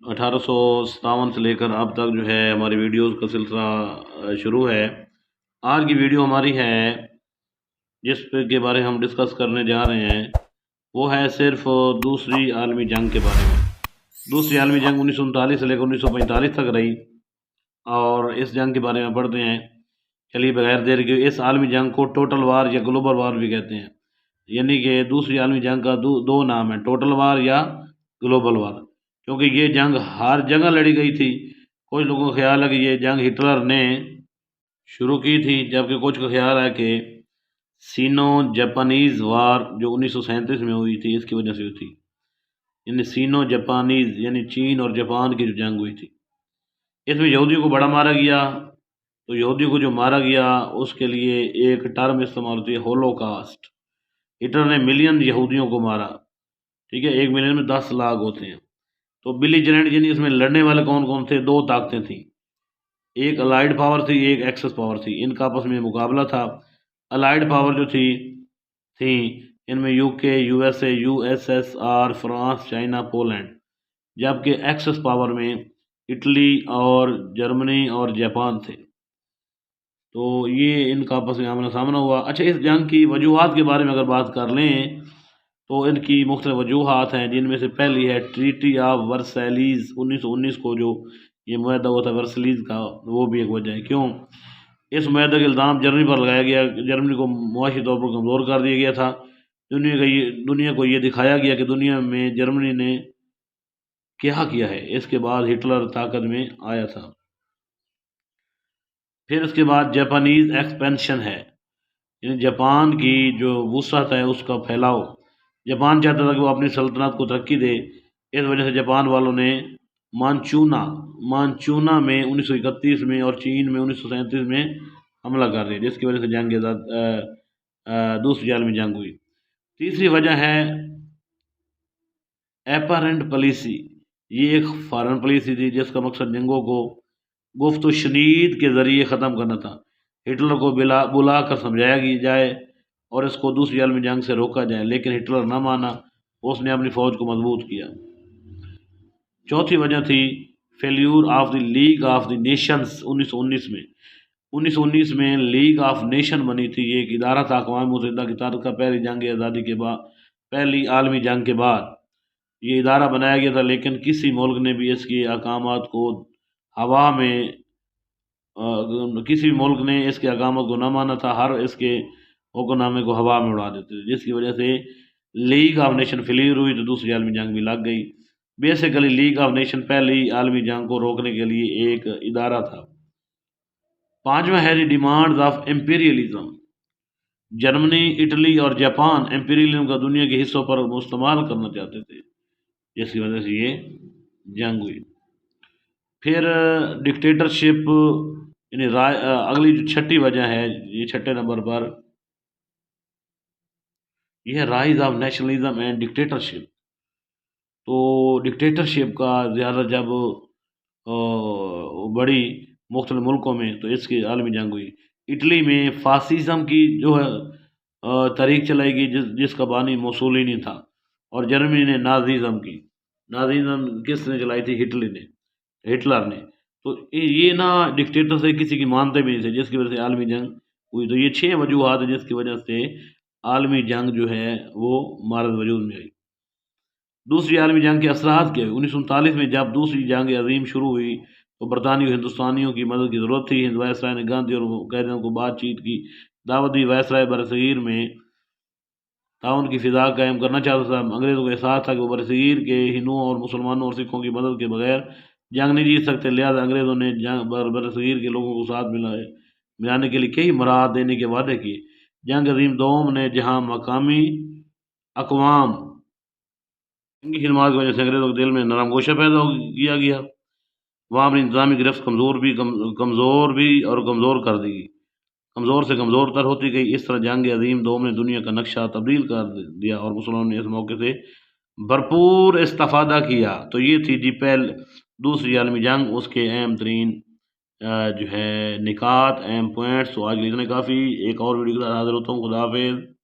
1857 سے لے کر اب تک جو ہے ہماری ویڈیوز کا سلسلہ شروع ہے۔ آج کی ویڈیو ہماری ہے جس پہ کے بارے ہم ڈسکس کرنے جا رہے ہیں وہ ہے صرف دوسری عالمی جنگ کے بارے میں۔ دوسری عالمی جنگ 1939 سے لے کر 1945 تک رہی، اور اس جنگ کے بارے میں پڑھتے ہیں۔ چلیے بغیر دیر کے، اس عالمی جنگ کو ٹوٹل وار یا گلوبل وار بھی کہتے ہیں، یعنی کہ دوسری عالمی جنگ کا دو نام ہے، ٹوٹل وار یا گلوبل وار، کیونکہ یہ جنگ ہر جگہ لڑی گئی تھی۔ کچھ لوگوں کا خیال ہے کہ یہ جنگ ہٹلر نے شروع کی تھی، جبکہ کچھ کا خیال ہے کہ سینو جاپانیز وار جو 1937 میں ہوئی تھی اس کی وجہ سے ہوئی تھی، یعنی سینو جاپانیز یعنی چین اور جاپان کی جو جنگ ہوئی تھی، اس میں یہودیوں کو بڑا مارا گیا۔ تو یہودیوں کو جو مارا گیا اس کے لیے ایک ٹرم استعمال ہوتی ہے، ہولو کاسٹ۔ ہٹلر نے ملین یہودیوں کو مارا، ٹھیک ہے، 1 ملین میں 10 لاکھ ہوتے ہیں۔ تو بلی جرینٹ یعنی اس میں لڑنے والے کون کون تھے؟ 2 طاقتیں تھیں، ایک الائیڈ پاور تھی، ایک ایکسس پاور تھی، ان کا آپس میں مقابلہ تھا۔ الائیڈ پاور جو تھی ان میں UK، USA، USSR، France, China, Poland, جبکہ ایکسس پاور میں اٹلی اور جرمنی اور جاپان تھے۔ تو یہ ان کا آپس میں آمنا سامنا ہوا۔ اچھا، اس جنگ کی وجوہات کے بارے میں اگر بات کر لیں تو ان کی مختلف وجوہات ہیں، جن میں سے پہلی ہے ٹریٹی آف ورسائلیز 1919 کو، جو یہ معاہدہ ہوا تھا ورسائلیز کا، وہ بھی ایک وجہ ہے۔ کیوں؟ اس معاہدے کا الزام جرمنی پر لگایا گیا، جرمنی کو معاشی طور پر کمزور کر دیا گیا تھا۔ دنیا کو یہ دکھایا گیا کہ دنیا میں جرمنی نے کیا کیا ہے۔ اس کے بعد ہٹلر طاقت میں آیا تھا۔ پھر اس کے بعد جاپانیز ایکسپینشن ہے، یعنی جاپان کی جو وسعت ہے اس کا پھیلاؤ۔ جاپان چاہتا تھا کہ وہ اپنی سلطنت کو ترقی دے، اس وجہ سے جاپان والوں نے مانچونا میں 1931 میں اور چین میں 1937 میں حملہ کر دیا، جس کی وجہ سے دوسری عالمی جنگ ہوئی۔ تیسری وجہ ہے ایپرنٹ پالیسی، یہ ایک فارن پالیسی تھی جس کا مقصد جنگوں کو گفت و شنید کے ذریعے ختم کرنا تھا۔ ہٹلر کو بلا کر سمجھایا جائے اور اس کو دوسری عالمی جنگ سے روکا جائے، لیکن ہٹلر نہ مانا، اس نے اپنی فوج کو مضبوط کیا۔ چوتھی وجہ تھی failure of the league of the nations 1919 میں لیگ آف نیشن بنی تھی۔ یہ ایک ادارہ تھا اقوام متحدہ کی طرف کا، پہلی جنگ آزادی کے بعد، پہلی عالمی جنگ کے بعد یہ ادارہ بنایا گیا تھا، لیکن کسی ملک نے بھی اس کے احکامات کو کسی بھی ملک نے اس کے احکامات کو نہ مانا تھا، ہر اس کے حکم نامے کو ہوا میں اڑا دیتے تھے، جس کی وجہ سے لیگ آف نیشن فیلیور ہوئی، تو دوسری عالمی جنگ بھی لگ گئی۔ بیسیکلی لیگ آف نیشن پہلی عالمی جنگ کو روکنے کے لیے ایک ادارہ تھا۔ پانچواں ہے demands of imperialism. Germany, Italy اور جاپان امپیریلزم کا دنیا کے حصوں پر مستعمال کرنا چاہتے تھے، جس کی وجہ سے یہ جنگ ہوئی۔ پھر ڈکٹیٹرشپ، یعنی اگلی جو چھٹی وجہ ہے، یہ چھٹے نمبر پر یہ ہے rise of nationalism and dictatorship. تو ڈکٹیٹرشپ کا زیادہ جب بڑی مختلف ملکوں میں، تو اس کی عالمی جنگ ہوئی۔ اٹلی میں فاسسزم کی جو ہے تحریک چلائی گئی، جس کا بانی موسولینی تھا، اور جرمنی نے نازیزم کی۔ نازیزم کس نے چلائی تھی؟ ہٹلر نے۔ تو یہ نا ڈکٹیٹر سے کسی کی مانتے بھی نہیں تھے، جس کی وجہ سے عالمی جنگ ہوئی۔ تو یہ 6 وجوہات ہیں جس کی وجہ سے عالمی جنگ جو ہے وہ مارد وجود میں آئی۔ دوسری عالمی جنگ کے اثرات کیا؟ 1939 میں جب دوسری جنگ عظیم شروع ہوئی تو برطانوی ہندوستانیوں کی مدد کی ضرورت تھی۔ ہند وائسرائے نے گاندھی اور قائدین کو بات چیت کی دعوت دی۔ وائسرائے برصغیر میں تعاون کی فضا قائم کرنا چاہتا تھا۔ انگریزوں کو احساس تھا کہ وہ برصغیر کے ہندوؤں اور مسلمانوں اور سکھوں کی مدد کے بغیر جنگ نہیں جیت سکتے، لہذا انگریزوں نے برصغیر کے لوگوں کو ساتھ ملانے کے لیے کئی مراعات دینے کے وعدے کیے۔ جنگ عظیم دوم نے جہاں مقامی اقوام کی خدمات کی وجہ سے انگریزوں کے دل میں نرم گوشہ پیدا کیا گیا، وہاں اپنی انتظامی گرفت کمزور کر دی گئی، کمزور سے کمزور تر ہوتی گئی۔ اس طرح جنگ عظیم دوم نے دنیا کا نقشہ تبدیل کر دیا اور مسلمانوں نے اس موقع سے بھرپور استفادہ کیا۔ تو یہ تھی جی دوسری عالمی جنگ، اس کے اہم ترین جو ہے نکات، اہم پوائنٹس۔ تو آج کے لیے اتنے کافی، ایک اور ویڈیو کے ساتھ حاضر ہوتا ہوں۔ خدا حافظ۔